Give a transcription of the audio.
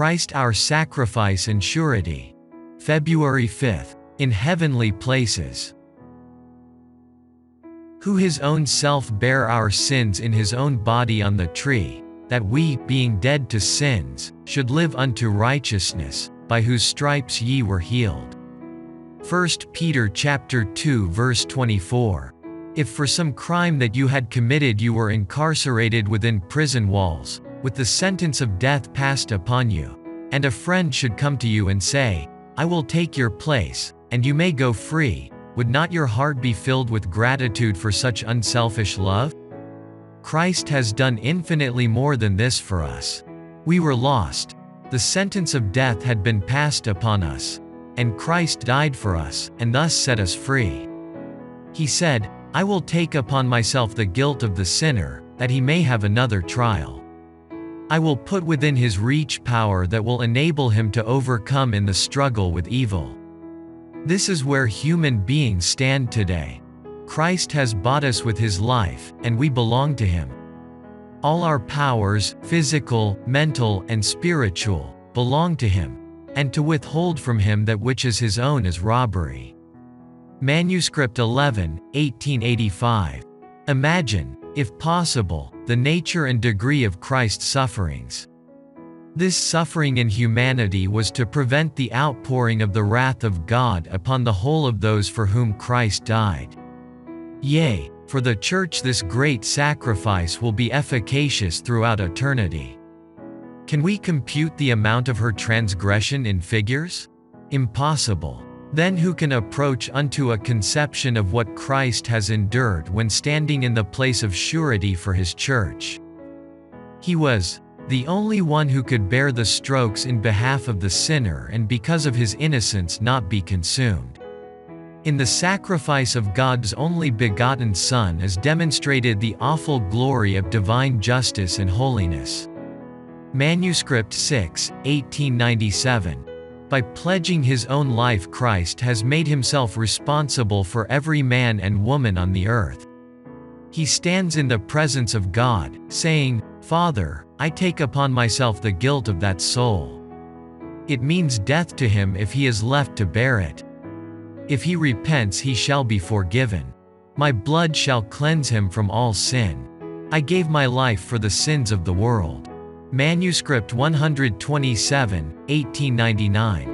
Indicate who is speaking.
Speaker 1: Christ our sacrifice and surety. February 5th. In heavenly places. Who his own self bare our sins in his own body on the tree, that we, being dead to sins, should live unto righteousness, by whose stripes ye were healed. 1 Peter chapter 2 verse 24. If for some crime that you had committed you were incarcerated within prison walls, with the sentence of death passed upon you, and a friend should come to you and say, I will take your place, and you may go free, would not your heart be filled with gratitude for such unselfish love? Christ has done infinitely more than this for us. We were lost. The sentence of death had been passed upon us, and Christ died for us, and thus set us free. He said, I will take upon myself the guilt of the sinner, that he may have another trial. I will put within his reach power that will enable him to overcome in the struggle with evil. This is where human beings stand today. Christ has bought us with his life, and we belong to him. All our powers, physical, mental, and spiritual, belong to him, and to withhold from him that which is his own is robbery. Manuscript 11, 1885. Imagine, if possible, the nature and degree of Christ's sufferings. This suffering in humanity was to prevent the outpouring of the wrath of God upon the whole of those for whom Christ died. Yea, for the Church this great sacrifice will be efficacious throughout eternity. Can we compute the amount of her transgression in figures? Impossible. Then who can approach unto a conception of what Christ has endured when standing in the place of surety for his Church? He was the only one who could bear the strokes in behalf of the sinner and because of his innocence not be consumed. In the sacrifice of God's only begotten Son is demonstrated the awful glory of divine justice and holiness. Manuscript 6, 1897. By pledging his own life, Christ has made himself responsible for every man and woman on the earth. He stands in the presence of God, saying, Father, I take upon myself the guilt of that soul. It means death to him if he is left to bear it. If he repents, he shall be forgiven. My blood shall cleanse him from all sin. I gave my life for the sins of the world. Manuscript 127, 1899.